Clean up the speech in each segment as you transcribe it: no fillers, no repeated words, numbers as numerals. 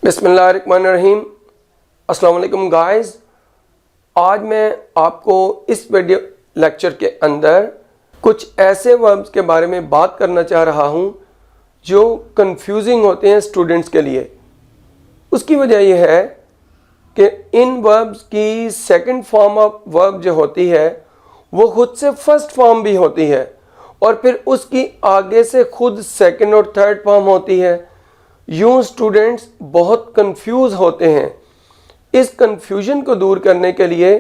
बिस्मिल्लाहिर्रहमानिर्रहीम। अस्सलाम वालेकुम गाइस। आज मैं आपको इस वीडियो लेक्चर के अंदर कुछ ऐसे वर्ब्स के बारे में बात करना चाह रहा हूं जो कंफ्यूजिंग होते हैं स्टूडेंट्स के लिए। उसकी वजह यह है कि इन वर्ब्स की सेकंड फॉर्म ऑफ वर्ब जो होती है वो खुद से फर्स्ट फॉर्म भी होती है और फिर उसकी आगे से खुद सेकंड और थर्ड फॉर्म होती है। यूं स्टूडेंट्स बहुत कंफ्यूज होते हैं। इस कंफ्यूजन को दूर करने के लिए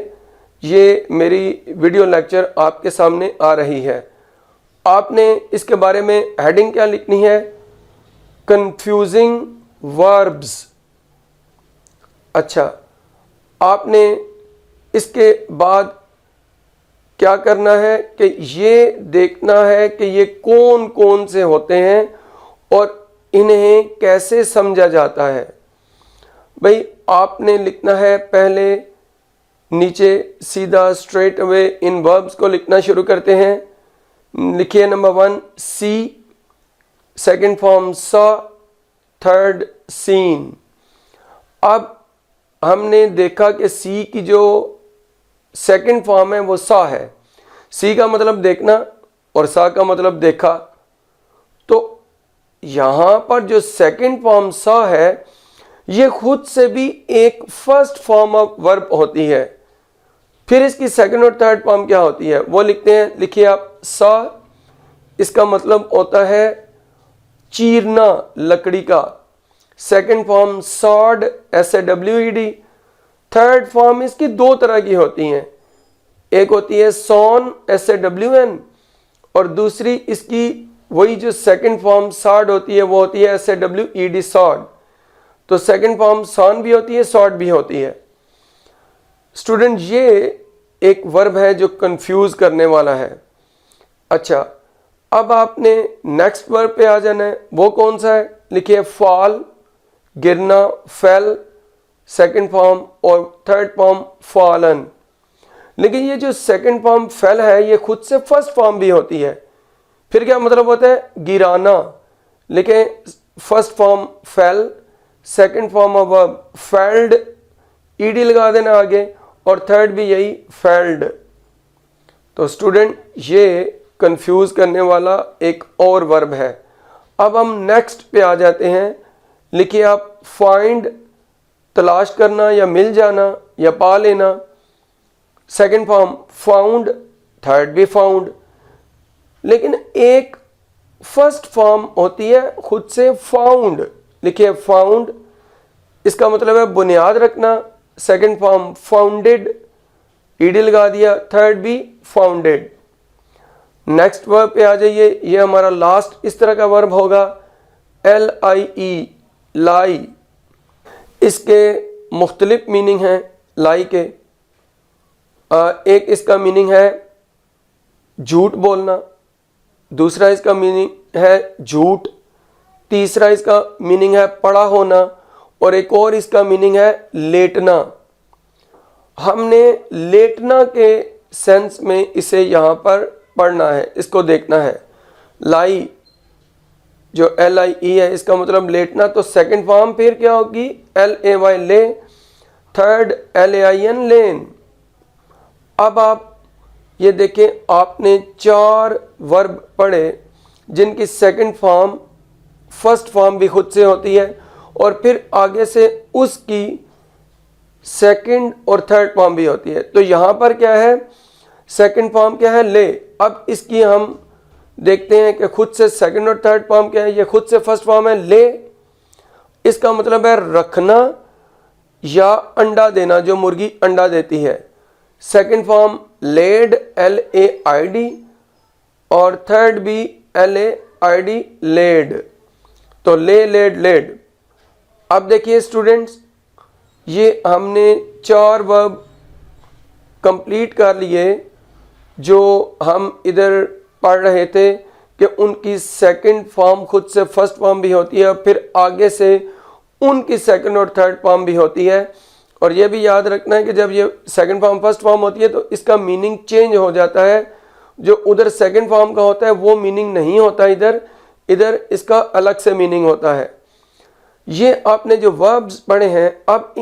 ये मेरी वीडियो लेक्चर आपके सामने आ रही है। आपने इसके बारे में हेडिंग क्या लिखनी है? Confusing verbs. अच्छा, आपने इसके बाद क्या करना है कि ये देखना है कि ये कौन कौन से होते हैं और इन्हें कैसे समझा जाता है। भाई आपने लिखना है, पहले नीचे सीधा स्ट्रेट अवे इन वर्ब्स को लिखना शुरू करते हैं। लिखिए number 1 see, second form saw, third seen. अब हमने देखा कि सी की जो सेकंड फॉर्म है वो सॉ है। सी का मतलब देखना और सा का मतलब देखा। तो यहां पर जो सेकंड फॉर्म सॉ है ये खुद से भी एक फर्स्ट फॉर्म ऑफ वर्ब होती है। फिर इसकी सेकंड और थर्ड फॉर्म क्या होती है वो लिखते हैं। लिखिए आप, सॉ इसका मतलब होता है चीरना, लकड़ी का। Second form sawed, SAWED। Third form इसकी दो तरह की होती हैं, एक होती है सॉन, SAWN, और दूसरी इसकी वही जो सेकंड फॉर्म सॉड होती है वो होती है SAWED, सॉड। तो सेकंड फॉर्म सॉन भी होती है, सॉड भी होती है। स्टूडेंट ये एक वर्ब है जो कंफ्यूज करने वाला है। अच्छा, अब आपने नेक्स्ट वर्ब पे आ जाना है। वो कौन सा है? लिखिए फॉल, गिरना, फेल, सेकंड फॉर्म, और थर्ड फॉर्म फॉलन। लेकिन ये जो सेकंड फॉर्म फेल है ये खुद से फर्स्ट फॉर्म भी होती है। फिर क्या मतलब होता है? गिराना। लिखें first form fail, second form of verb failed, ED लगा देना आगे, और थर्ड भी यही फेल्ड। तो स्टूडेंट ये कंफ्यूज करने वाला एक और वर्ब है। अब हम नेक्स्ट पे आ जाते हैं। लिखिए आप फाइंड, तलाश करना या मिल जाना या पा लेना। सेकंड फॉर्म फाउंड, थर्ड भी फाउंड। लेकिन एक फर्स्ट फॉर्म होती है खुद से फाउंड। लिखिए फाउंड, इसका मतलब है बुनियाद रखना। सेकंड फॉर्म फाउंडेड, ईडी लगा दिया, थर्ड भी फाउंडेड। नेक्स्ट वर्ब पे आ जाइए। ये हमारा लास्ट इस तरह का वर्ब होगा, LIE, लाई। इसके मुख्तलिफ मीनिंग हैं लाई के। एक इसका मीनिंग है झूठ बोलना, दूसरा इसका मीनिंग है झूठ, तीसरा इसका मीनिंग है पड़ा होना, और एक और इसका मीनिंग है लेटना। हमने लेटना के सेंस में इसे यहाँ पर पढ़ना है, इसको देखना है। लाई जो LIE है इसका मतलब लेटना। तो सेकंड फॉर्म फिर क्या होगी? LAY, ले। थर्ड LAIN, लेन। अब आप ये देखें, आपने 4 वर्ब पढ़े जिनकी सेकंड फॉर्म फर्स्ट फॉर्म भी खुद से होती है और फिर आगे से उसकी सेकंड और थर्ड फॉर्म भी होती है। तो यहां पर क्या है? सेकंड फॉर्म क्या है? ले। अब इसकी हम देखते हैं कि खुद से सेकंड और थर्ड फॉर्म क्या है। ये खुद से फर्स्ट फॉर्म है ले। इसका मतलब है रखना या अंडा देना, जो मुर्गी अंडा देती है। सेकंड फॉर्म लेड, LAID, और थर्ड भी LAID, लेड। तो ले, लेड, लेड। अब देखिए स्टूडेंट्स, ये हमने 4 वर्ब कंप्लीट कर लिए जो हम इधर पढ़ रहे थे कि उनकी सेकंड फॉर्म खुद से फर्स्ट फॉर्म भी होती है, फिर आगे से उनकी सेकंड और थर्ड फॉर्म भी होती है। और ये भी याद रखना है कि जब ये सेकंड फॉर्म फर्स्ट फॉर्म होती है तो इसका मीनिंग चेंज हो जाता है। जो उधर सेकंड फॉर्म का होता है वो मीनिंग नहीं होता इधर इसका अलग से मीनिंग होता है। ये आपने जो वर्ब्स पढ़े हैं, अब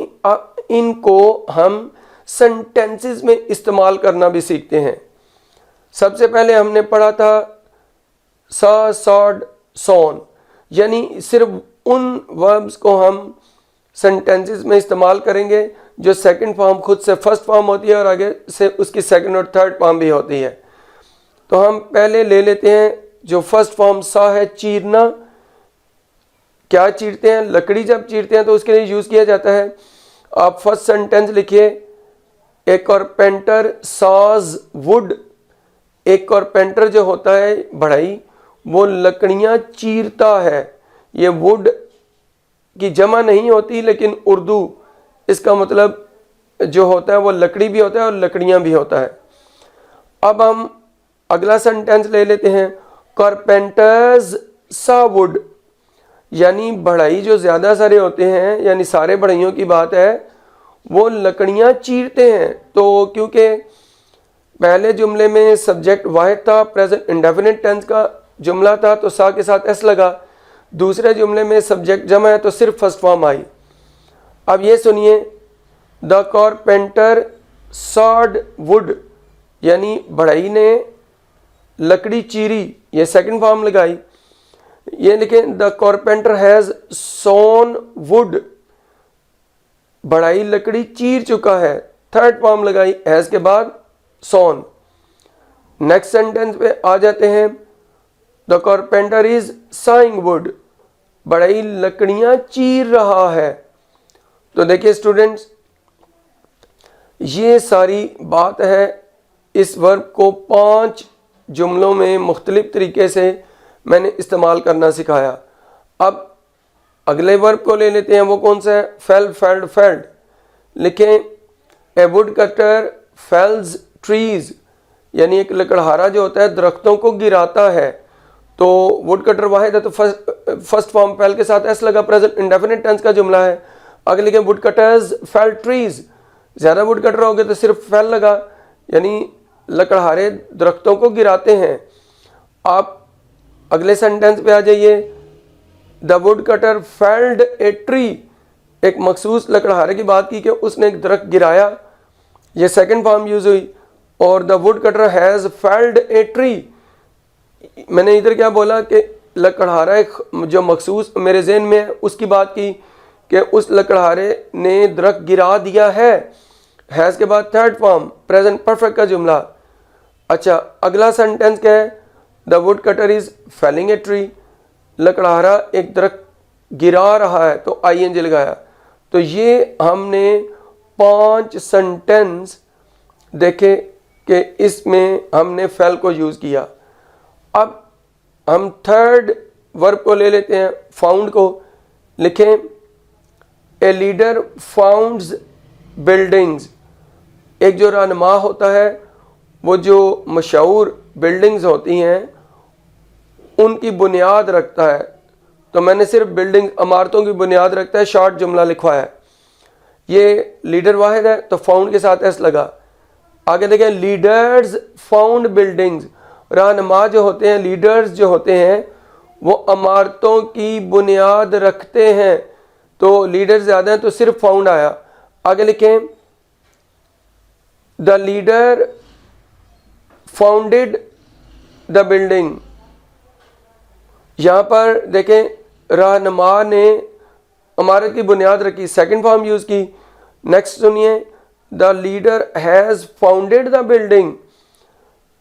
इनको हम सेंटेंसेस में इस्तेमाल करना भी सीखते हैं। सबसे पहले हमने पढ़ा था सा, सॉड, सॉन, यानी सिर्फ उन वर्ब्स को हम सेंटेंसेस में इस्तेमाल करेंगे जो सेकंड फॉर्म खुद से फर्स्ट फॉर्म होती है और आगे से उसकी सेकंड और थर्ड फॉर्म भी होती है। तो हम पहले ले लेते हैं जो फर्स्ट फॉर्म सा है, चीरना। क्या चीरते हैं? लकड़ी जब चीरते हैं तो उसके लिए यूज़ किया जाता है। आप फर्स्ट सेंटेंस लिखिए, ए कारपेंटर सॉज वुड। एक कारपेंटर जो होता है बढ़ई, वो लकड़ियाँ चीरता है। ये वुड की जमा नहीं होती, लेकिन उर्दू इसका मतलब जो होता है वो लकड़ी भी होता है और लकड़ियाँ भी होता है। अब हम अगला सेंटेंस ले लेते हैं, कारपेंटर्स सा वुड, यानी बढ़ई जो ज़्यादा सारे होते हैं, यानी सारे बढ़इयों की बात है, वो लकड़ियाँ चीरते हैं। तो क्योंकि पहले जुमले में सब्जेक्ट वाहिद था, प्रेजेंट इंडेफिनिट टेंस का जुमला था, तो सा के साथ एस लगा। दूसरे जुमले में सब्जेक्ट जमा है तो सिर्फ फर्स्ट फॉर्म आई। अब ये सुनिए, द कारपेंटर सॉड वुड, यानी बढ़ई ने लकड़ी चीरी, ये सेकंड फॉर्म लगाई। ये लिखें, the carpenter has sawn wood, बढ़ई लकड़ी चीर चुका है, थर्ड फॉर्म लगाई हैज़ के बाद सॉन। नेक्स्ट सेंटेंस पे आ जाते हैं, the carpenter is saying would, बढ़ई लकड़ियां चीर रहा है। तो देखिए स्टूडेंट्स, ये सारी बात है। इस वर्ब को 5 जुमलों में मुख्तलिफ तरीके से मैंने इस्तेमाल करना सिखाया। अब अगले वर्ब को ले लेते हैं, वो कौन सा है? Fail, failed, failed. लिखें, ए वुड कटर फेल्स ट्रीज, यानी एक लकड़हारा जो होता है दरख्तों को गिराता है। तो वुड कटर वाहिद है तो फर्स्ट फॉर्म फेल के साथ एस लगा, प्रेजेंट इंडेफिनिट टेंस का जुमला है। आगे लिखें, वुड कटर्स फेल ट्रीज, ज़्यादा वुड कटर हो गए तो सिर्फ फेल लगा, यानी लकड़हारे दरख्तों को गिराते हैं। आप अगले सेंटेंस पे आ जाइए, the wood cutter failed a tree, एक मखसूस लकड़हारे की बात की कि उसने एक दरख्त गिराया, ये सेकंड फॉर्म यूज हुई। और the wood cutter has failed a tree, मैंने इधर क्या बोला कि लकड़हारा एक जो मखसूस मेरे जहन में है उसकी बात की कि उस लकड़हारे ने दरख्त गिरा दिया है, हैज़ के बाद थर्ड फॉर्म प्रेजेंट परफेक्ट का जुमला। अच्छा, अगला सेंटेंस क्या है? The wood cutter is felling a tree, लकड़हारा एक दरख्त गिरा रहा है, तो ING लगाया। तो ये हमने 5 सेंटेंस देखे कि इसमें हमने फेल को यूज़ किया। अब हम थर्ड वर्ब को ले लेते हैं, फाउंड को। लिखें, ए लीडर फाउंड्स बिल्डिंग्स, एक जो रहनुमा होता है वो जो मशहूर बिल्डिंग्स होती हैं उनकी बुनियाद रखता है। तो मैंने सिर्फ बिल्डिंग इमारतों की बुनियाद रखता है, शॉर्ट जुमला लिखवाया है। ये लीडर वाहिद है तो फाउंड के साथ एस लगा। आगे देखें, लीडर्स फाउंड बिल्डिंग्स, रहनुमा जो होते हैं, लीडर्स जो होते हैं, वो इमारतों की बुनियाद रखते हैं। तो लीडर ज़्यादा हैं तो सिर्फ फाउंड आया। आगे लिखें, the leader founded the building, यहाँ पर देखें रहनुमा ने इमारत की बुनियाद रखी, सेकंड फॉर्म यूज़ की। नेक्स्ट सुनिए, the leader has founded the building,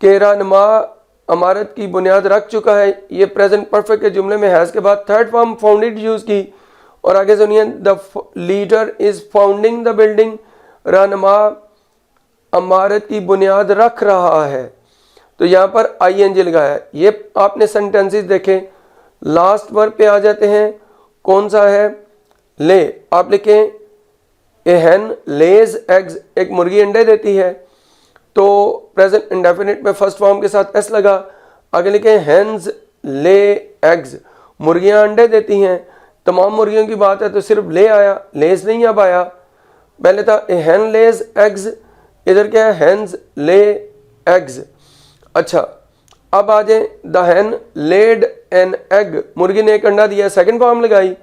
के रहनुमा इमारत की बुनियाद रख चुका है, ये प्रेजेंट परफेक्ट के जुमले में हैज़ के बाद थर्ड फॉर्म फाउंडेड यूज़ की। और आगे सुनिए, the leader is founding the building, रहनुमा इमारत की बुनियाद रख रहा है, तो यहाँ पर ING लगाया है। ये आपने सेंटेंसेस देखे। लास्ट वर्ब पे आ जाते हैं, कौन सा है? ले। आप लिखें, ए हैन लेज एग्स, एक मुर्गी अंडे देती है, तो प्रेजेंट इंडेफिनिट में फर्स्ट फॉर्म के साथ एस लगा। आगे लिखें, हैंस ले एग्स, मुर्गियां अंडे देती हैं, तमाम मुर्गियों की बात है तो सिर्फ ले आया, लेज नहीं अब आया। पहले था ए हैन लेज एग्स, इधर क्या है? Hence lay eggs. अच्छा, अब आ जाए, the hen laid an egg, मुर्गी ने एक अंडा दिया, सेकंड फॉर्म लगाई।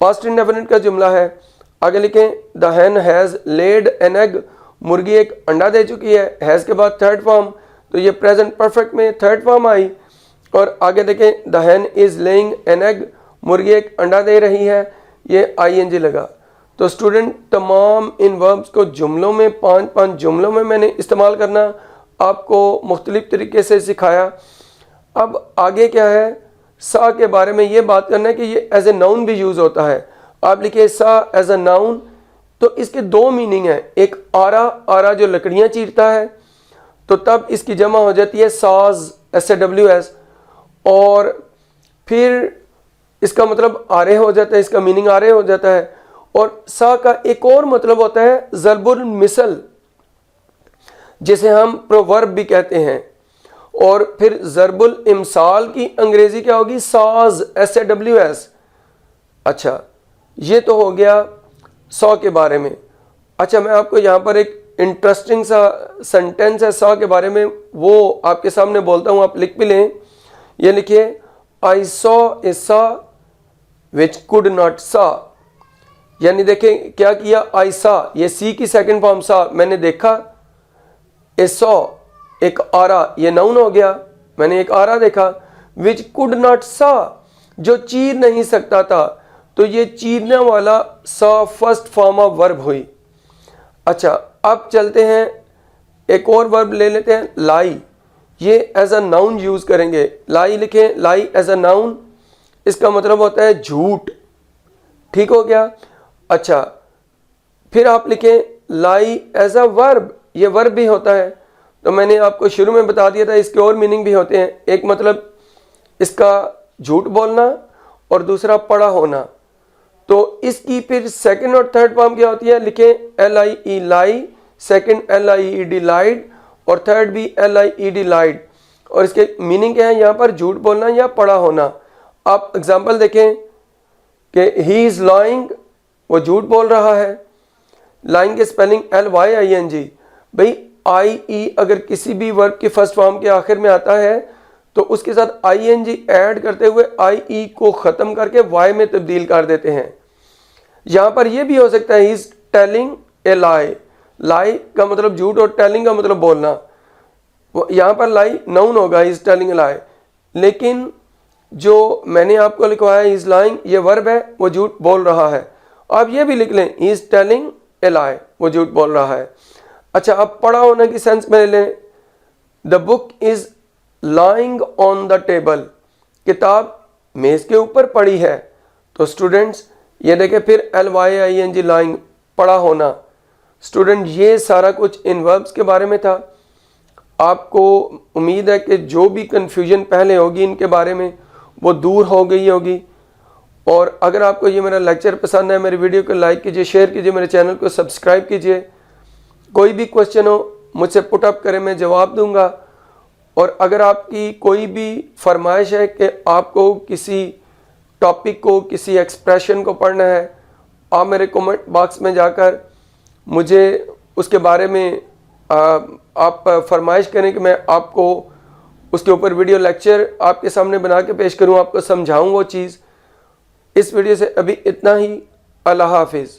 पास्ट इंडेफिनिट का जुमला है। आगे लिखें the hen has laid an egg, मुर्गी एक अंडा दे चुकी है। हैज़ के बाद थर्ड फॉर्म, तो ये प्रेजेंट परफेक्ट में थर्ड फॉर्म आई। और आगे देखें the Hahn is laying N egg, मुर्गी एक अंडा दे रही है, ये आईएनजी लगा। तो स्टूडेंट तमाम इन वर्ब्स को जुमलों में 5-5 जुमलों में मैंने इस्तेमाल करना आपको मुख्तलिफ तरीके से सिखाया। अब आगे क्या है, सा के बारे में ये बात करना है कि ये एज ए नाउन भी यूज़ होता है। आप लिखिए सा एज ए नाउन, तो इसके दो मीनिंग है। एक आरा, आरा जो लकड़ियाँ चीरता है, तो तब इसकी जमा हो जाती है साज, SAWS, और फिर इसका मतलब आरे हो जाता है, इसका मीनिंग आरे हो जाता है। और सा का एक और मतलब होता है ज़रबुल मिसल, जिसे हम प्रोवर्ब भी कहते हैं। और फिर ज़रबुल इमसाल की अंग्रेजी क्या होगी, साज, SAWS। अच्छा, ये तो हो गया 100 के बारे में। अच्छा, मैं आपको यहाँ पर एक इंटरेस्टिंग सा सेंटेंस है 100 के बारे में, वो आपके सामने बोलता हूँ, आप लिख भी लें। ये लिखिए आई सॉ ए सा विच कुड नॉट सा, यानी देखें क्या किया, आई सा, ये सी की सेकंड फॉर्म सा, मैंने देखा। ए सॉ एक आरा, ये नाउन हो गया, मैंने एक आरा देखा। विच कुड नॉट सा, जो चीर नहीं सकता था, तो ये चीरने वाला सा फर्स्ट फॉर्म ऑफ वर्ब हुई। अच्छा, अब चलते हैं एक और वर्ब ले लेते हैं, लाई। ये एज अ नाउन यूज करेंगे। लाई लिखें, लाई एज अ नाउन, इसका मतलब होता है झूठ। ठीक हो गया। अच्छा, फिर आप लिखें लाई एज अ वर्ब, ये वर्ब भी होता है। तो मैंने आपको शुरू में बता दिया था इसके और मीनिंग भी होते हैं। एक मतलब इसका झूठ बोलना और दूसरा पड़ा होना। तो इसकी फिर सेकंड और थर्ड फॉर्म क्या होती है, लिखें LIE लाई, सेकंड LIED लाइड, और थर्ड भी LIED लाइड। और इसके मीनिंग क्या है यहाँ पर, झूठ बोलना या पड़ा होना। आप एग्जाम्पल देखें कि ही इज़ लाइंग, वो झूठ बोल रहा है। लाइंग की स्पेलिंग LYING। भाई IE अगर किसी भी वर्ब की फर्स्ट फॉर्म के आखिर में आता है तो उसके साथ ING ऐड करते हुए IE को ख़त्म करके Y में तब्दील कर देते हैं। यहाँ पर यह भी हो सकता है, ही इज़ टेलिंग ए लाई। लाई का मतलब झूठ और टेलिंग का मतलब बोलना। यहाँ पर लाई नाउन होगा, ही इज़ टेलिंग ए लाई। लेकिन जो मैंने आपको लिखवाया ही इज़ लाइंग, ये वर्ब है, वो झूठ बोल रहा है। आप ये भी लिख लें, ही इज़ टेलिंग ए लाई, वो झूठ बोल रहा है। अच्छा, अब पड़ा होने की सेंस में लें, the book is lying on the table, किताब मेज़ के ऊपर पड़ी है। तो स्टूडेंट्स ये देखें, फिर LYING लाइंग, पड़ा होना। स्टूडेंट ये सारा कुछ इन वर्ब्स के बारे में था। आपको उम्मीद है कि जो भी कन्फ्यूजन पहले होगी इनके बारे में वो दूर हो गई होगी। और अगर आपको ये मेरा लेक्चर पसंद है, मेरी वीडियो को लाइक कीजिए, शेयर कीजिए, मेरे चैनल को सब्सक्राइब कीजिए। कोई भी क्वेश्चन हो मुझसे पुट अप करें, मैं जवाब दूंगा। और अगर आपकी कोई भी फरमाइश है कि आपको किसी टॉपिक को, किसी एक्सप्रेशन को पढ़ना है, आप मेरे कमेंट बॉक्स में जाकर मुझे उसके बारे में आप फरमाइश करें कि मैं आपको उसके ऊपर वीडियो लेक्चर आपके सामने बना के पेश करूं, आपको समझाऊं वो चीज़। इस वीडियो से अभी इतना ही। अल्लाह हाफिज़।